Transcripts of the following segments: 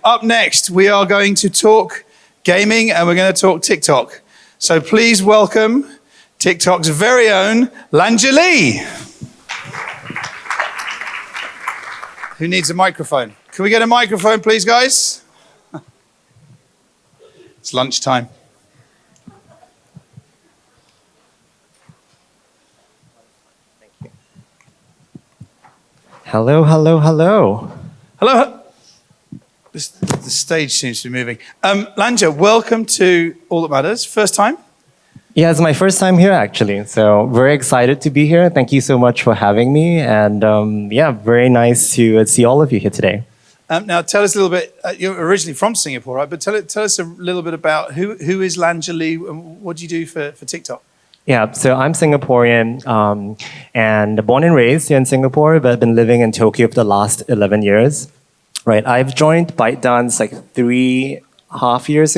up next, we are going to talk gaming and we're going to talk TikTok. So please welcome TikTok's very own Lanjali. Who needs a microphone? Can we get a microphone, please, guys? It's lunchtime. Thank you. Hello, hello, hello. Hello. The stage seems to be moving. Lanja, welcome to All That Matters. First time? Yeah, it's my first time here, actually. So very excited to be here. Thank you so much for having me. And yeah, very nice to see all of you here today. Now, tell us a little bit. You're originally from Singapore, right? But tell us a little bit about who is Lanjali and what do you do for TikTok? Yeah, so I'm Singaporean and born and raised here in Singapore, but I've been living in Tokyo for the last 11 years. Right, I've joined ByteDance like 3.5 years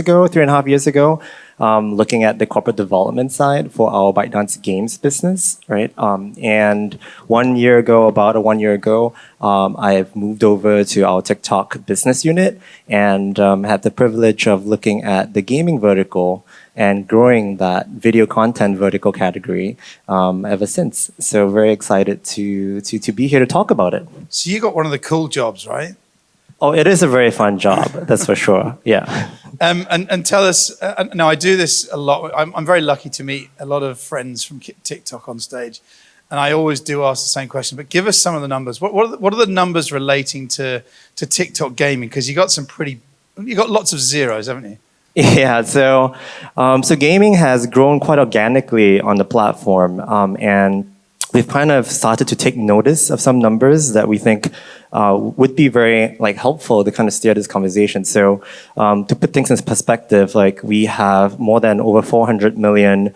ago, looking at the corporate development side for our ByteDance games business, right? And about 1 year ago, I've moved over to our TikTok business unit and had the privilege of looking at the gaming vertical and growing that video content vertical category ever since. So very excited to be here to talk about it. So you got one of the cool jobs, right? Oh, it is a very fun job, that's for sure. Yeah. And tell us. Now I do this a lot. I'm very lucky to meet a lot of friends from TikTok on stage, and I always do ask the same question. But give us some of the numbers. What are the numbers relating to TikTok gaming? Because you got lots of zeros, haven't you? Yeah. So gaming has grown quite organically on the platform, and we've kind of started to take notice of some numbers that we think would be very helpful to kind of steer this conversation. So to put things in perspective, we have more than over 400 million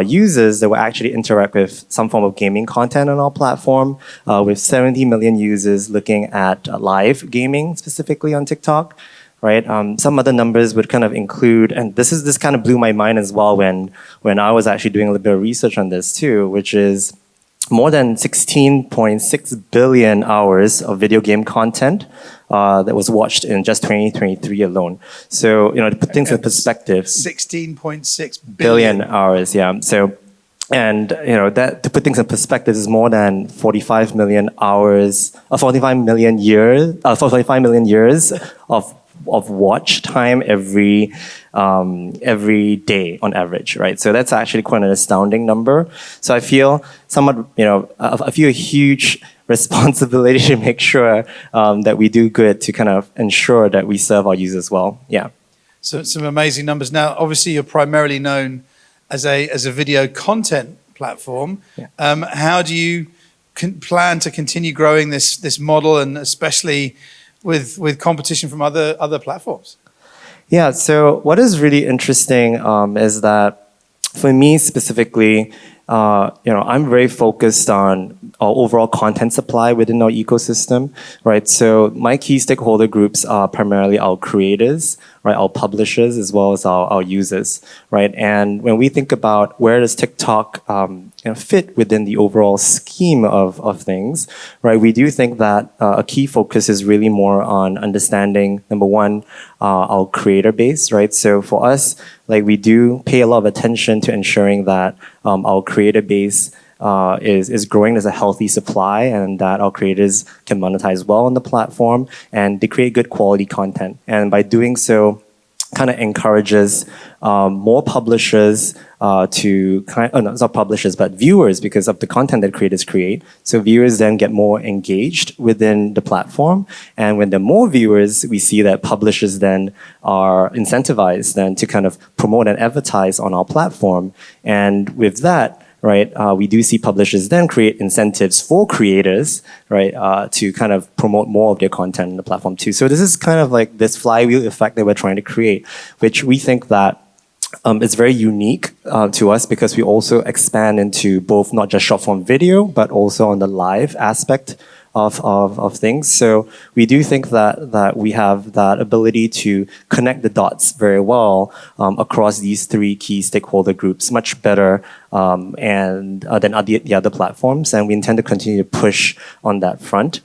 users that will actually interact with some form of gaming content on our platform, with 70 million users looking at live gaming specifically on TikTok. Right. Some other numbers would kind of include, and this kind of blew my mind as well when I was actually doing a little bit of research on this too, which is more than 16.6 billion hours of video game content that was watched in just 2023 alone. So, to put things in perspective, 16.6 billion hours, yeah. So, and that to put things in perspective is more than 45 million hours, 45 million years of watch time every day on average, right? So that's actually quite an astounding number. So I feel I feel a huge responsibility to make sure that we do good to kind of ensure that we serve our users well. Yeah. So some amazing numbers. Now, obviously, you're primarily known as a video content platform. Yeah. How do you plan to continue growing this model, and especially with competition from other platforms? Yeah, so what is really interesting is that for me specifically, I'm very focused on our overall content supply within our ecosystem, right? So my key stakeholder groups are primarily our creators, right? Our publishers, as well as our users, right? And when we think about where does TikTok fit within the overall scheme of things, right? We do think that a key focus is really more on understanding, number one, our creator base, right? So for us, we do pay a lot of attention to ensuring that our creator base is growing as a healthy supply, and that our creators can monetize well on the platform and they create good quality content. And by doing so, kind of encourages more publishers not publishers, but viewers, because of the content that creators create. So viewers then get more engaged within the platform. And when there are more viewers, we see that publishers then are incentivized then to kind of promote and advertise on our platform. And with that, right, we do see publishers then create incentives for creators, right, to kind of promote more of their content on the platform too. So this is kind of like this flywheel effect that we're trying to create, which we think that is very unique to us, because we also expand into both not just short form video, but also on the live aspect of things. So we do think that we have that ability to connect the dots very well across these three key stakeholder groups much better than the other platforms, and we intend to continue to push on that front.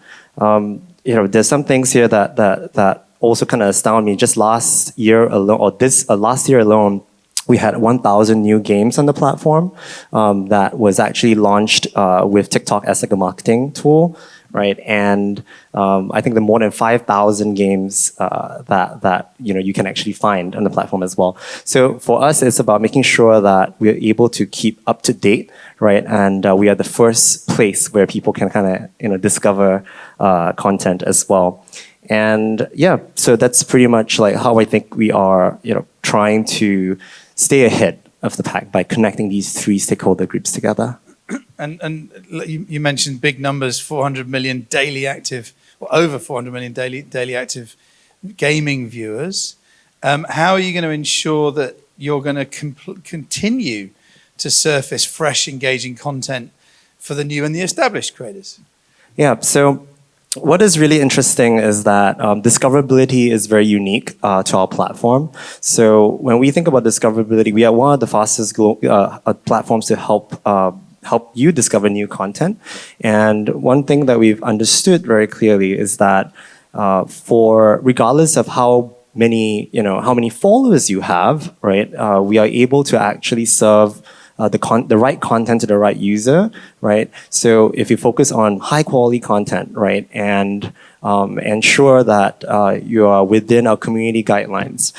There's some things here that also kind of astound me. Just last year alone, or last year alone, we had 1,000 new games on the platform that was actually launched with TikTok as like a marketing tool, right? And I think there are more than 5,000 games that you can actually find on the platform as well. So for us, it's about making sure that we're able to keep up to date, right? And we are the first place where people can kind of discover content as well. And yeah, so that's pretty much like how I think we are, trying to stay ahead of the pack by connecting these three stakeholder groups together. And you mentioned big numbers, 400 million daily active, or over 400 million daily active gaming viewers. How are you going to ensure that you're going to continue to surface fresh, engaging content for the new and the established creators? Yeah, so what is really interesting is that discoverability is very unique to our platform. So when we think about discoverability, we are one of the fastest platforms to help you discover new content. And one thing that we've understood very clearly is that regardless of how many followers you have, right, we are able to actually serve the right content to the right user, right? So if you focus on high quality content, right, and ensure that you are within our community guidelines,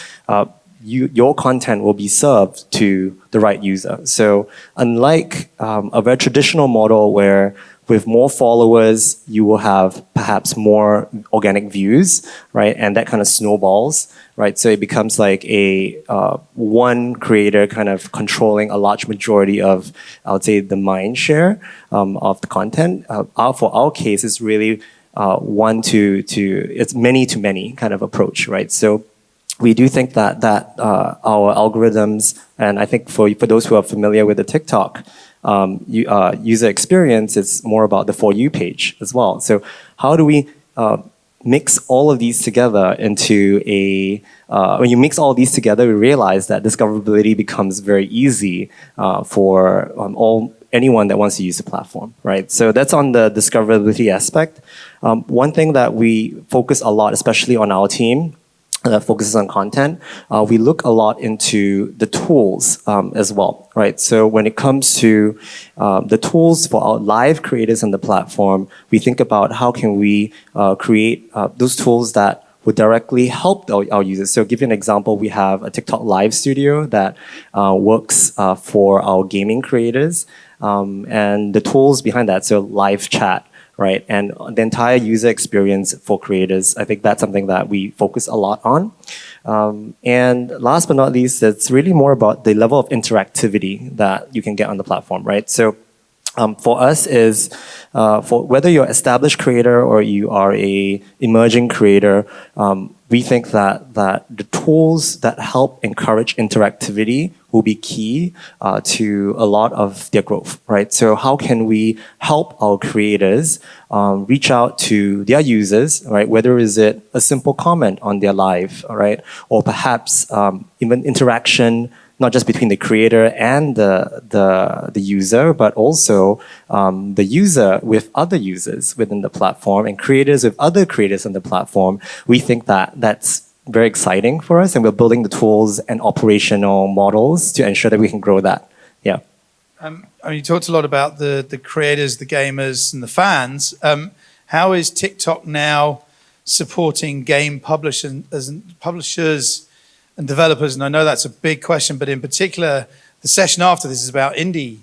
your content will be served to the right user. So unlike a very traditional model where with more followers, you will have perhaps more organic views, right? And that kind of snowballs, right? So it becomes like a one creator kind of controlling a large majority of, I would say, the mind share of the content. For our case, it's really it's many to many kind of approach, right? So we do think that our algorithms, and I think for those who are familiar with the TikTok user experience, it's more about the For You page as well. So how do we mix all of these together into when you mix all these together, we realize that discoverability becomes very easy for anyone that wants to use the platform, right? So that's on the discoverability aspect. One thing that we focus a lot, especially on our team, that focuses on content, we look a lot into the tools as well, right? So when it comes to the tools for our live creators on the platform, we think about how can we create those tools that would directly help our users. So give you an example, we have a TikTok live studio that works for our gaming creators, and the tools behind that, so live chat, right? And the entire user experience for creators, I think that's something that we focus a lot on. And last but not least, it's really more about the level of interactivity that you can get on the platform, right? So for us is, for whether you're an established creator or you are a emerging creator, we think that the tools that help encourage interactivity will be key to a lot of their growth, right? So how can we help our creators reach out to their users, right? Whether is it a simple comment on their live, right? Or perhaps even interaction, not just between the creator and the user, but also the user with other users within the platform and creators with other creators on the platform. We think that that's very exciting for us, and we're building the tools and operational models to ensure that we can grow that. Yeah. You talked a lot about the creators, the gamers, and the fans. How is TikTok now supporting game publishers and developers? And I know that's a big question, but in particular, the session after this is about indie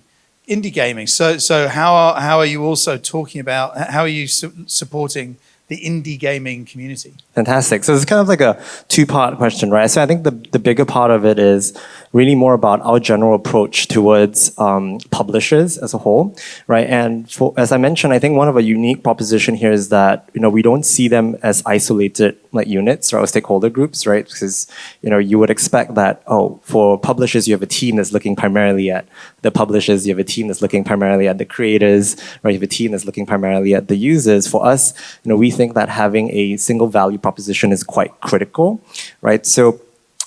gaming. So how are you also talking about, how are you supporting the indie gaming community? Fantastic. So it's kind of like a two-part question, right? So I think the bigger part of it is really more about our general approach towards publishers as a whole, right? And as I mentioned, I think one of a unique proposition here is that we don't see them as isolated like units or stakeholder groups, right? Because you would expect that for publishers you have a team that's looking primarily at the publishers, you have a team that's looking primarily at the creators, right? You have a team that's looking primarily at the users. For us, we think that having a single value proposition is quite critical, right? So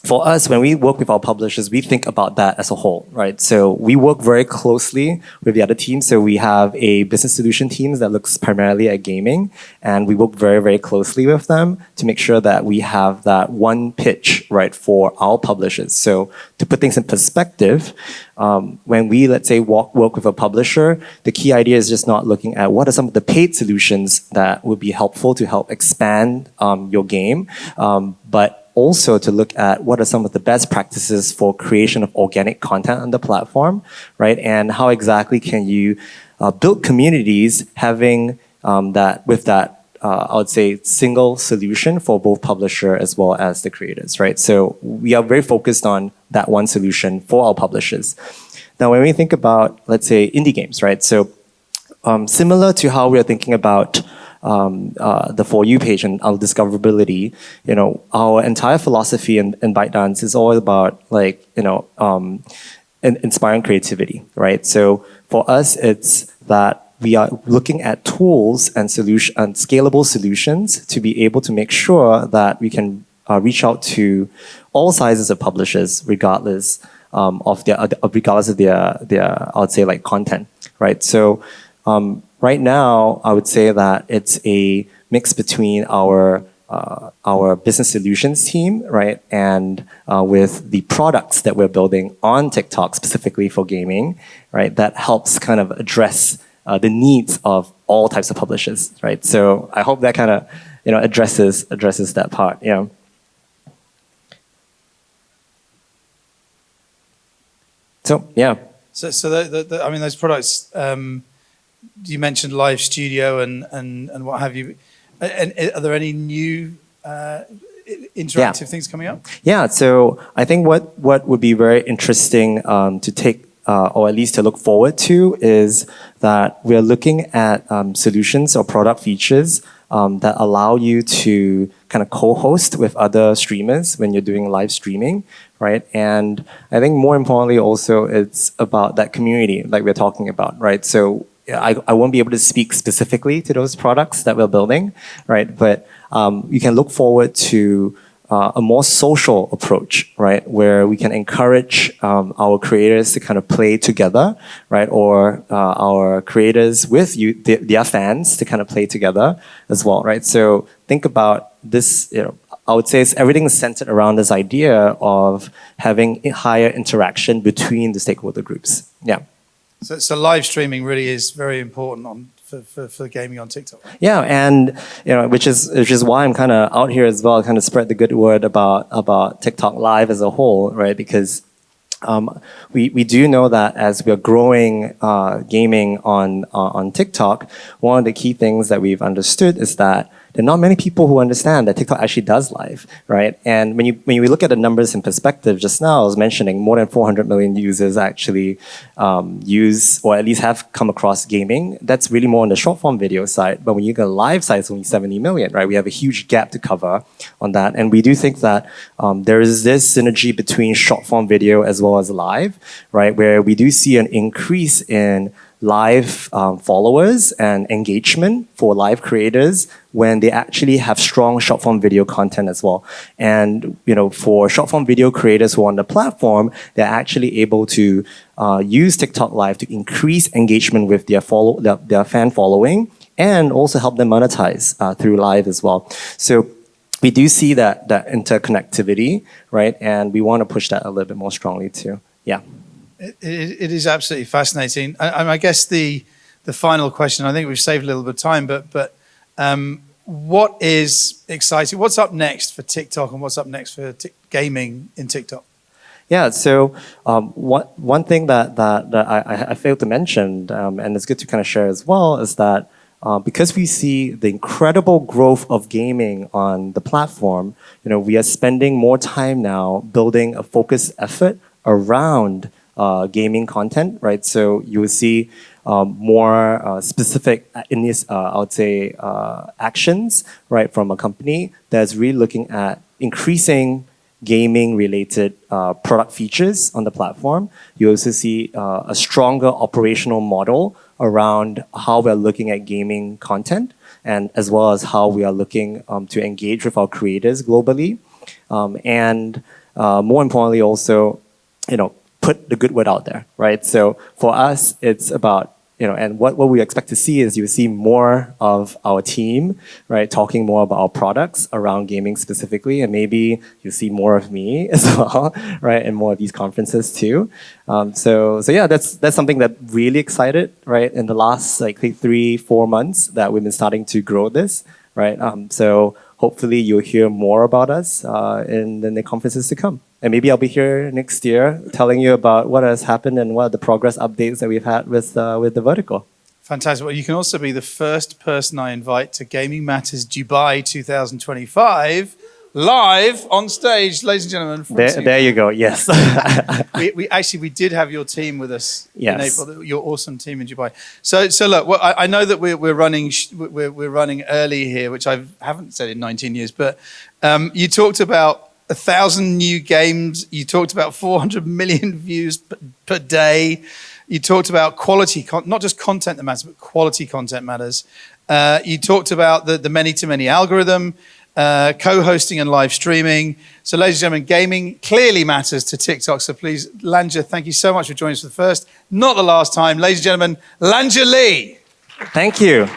for us, when we work with our publishers, we think about that as a whole, right? So we work very closely with the other teams. So we have a business solution team that looks primarily at gaming, and we work very, very closely with them to make sure that we have that one pitch, right, for our publishers. So to put things in perspective, when we, let's say, work with a publisher, the key idea is just not looking at what are some of the paid solutions that would be helpful to help expand your game, but also to look at what are some of the best practices for creation of organic content on the platform, right? And how exactly can you build communities having I would say, single solution for both publisher as well as the creators, right? So we are very focused on that one solution for our publishers. Now, when we think about, let's say, indie games, right? So similar to how we are thinking about the For You page and our discoverability, our entire philosophy in ByteDance is all about inspiring creativity, right? So for us, it's that we are looking at tools and scalable solutions to be able to make sure that we can reach out to all sizes of publishers, regardless of their I would say like content, right? So right now, I would say that it's a mix between our business solutions team, right, and with the products that we're building on TikTok specifically for gaming, right, that helps kind of address the needs of all types of publishers, right? So I hope that kind of addresses that part. Yeah. So yeah. So I mean, those products. You mentioned Live Studio and what have you. And are there any new interactive things coming up? Yeah. So I think what would be very interesting to take or at least to look forward to is that we're looking at solutions or product features that allow you to kind of co-host with other streamers when you're doing live streaming, right? And I think more importantly also it's about that community like we're talking about, right? So I won't be able to speak specifically to those products that we're building, right? But you can look forward to a more social approach, right? Where we can encourage our creators to kind of play together, right? Or our creators with their fans to kind of play together as well, right? So think about this, I would say everything is centered around this idea of having higher interaction between the stakeholder groups. Yeah. So live streaming really is very important for gaming on TikTok. Yeah, and which is why I'm kind of out here as well, kind of spread the good word about TikTok Live as a whole, right? Because we do know that as we're growing gaming on TikTok, one of the key things that we've understood is that there are not many people who understand that TikTok actually does live, right? And when you look at the numbers in perspective, just now I was mentioning more than 400 million users actually use or at least have come across gaming. That's really more on the short form video side. But when you get a live side, it's only 70 million, right? We have a huge gap to cover on that. And we do think that there is this synergy between short form video as well as live, right? Where we do see an increase in live followers and engagement for live creators when they actually have strong short form video content as well. And for short form video creators who are on the platform, they're actually able to use TikTok Live to increase engagement with their fan following and also help them monetize through live as well. So we do see that interconnectivity, right? And we want to push that a little bit more strongly too. Yeah. It is absolutely fascinating. I guess the final question, I think we've saved a little bit of time, but what is exciting? What's up next for TikTok and what's up next for gaming in TikTok? Yeah, so one thing that I failed to mention, and it's good to kind of share as well, is that because we see the incredible growth of gaming on the platform, we are spending more time now building a focused effort around gaming content, right? So you will see more specific, I would say, actions, right, from a company that's really looking at increasing gaming-related product features on the platform. You also see a stronger operational model around how we're looking at gaming content, and as well as how we are looking to engage with our creators globally. And more importantly, also, put the good word out there, right? So for us, it's about, and what we expect to see is you see more of our team, right, talking more about our products around gaming specifically, and maybe you see more of me as well, right, in more of these conferences too. So yeah, that's something that really excited, right, in the last like 3-4 months that we've been starting to grow this, right? So hopefully you'll hear more about us in the conferences to come. And maybe I'll be here next year telling you about what has happened and what are the progress updates that we've had with the vertical. Fantastic. Well, you can also be the first person I invite to Gaming Matters Dubai 2025 live on stage, ladies and gentlemen. There you go. Yes. we did have your team with us Yes. in April. Your awesome team in Dubai. So look, well, I know that we're running early here, which I haven't said in 19 years. But you talked about 1,000 new games. You talked about 400 million views per day. You talked about quality, not just content that matters, but quality content matters. You talked about the many-to-many algorithm, co-hosting and live streaming. So ladies and gentlemen, gaming clearly matters to TikTok. So please, Lanja, thank you so much for joining us for the first, not the last time. Ladies and gentlemen, Lanja Lee. Thank you.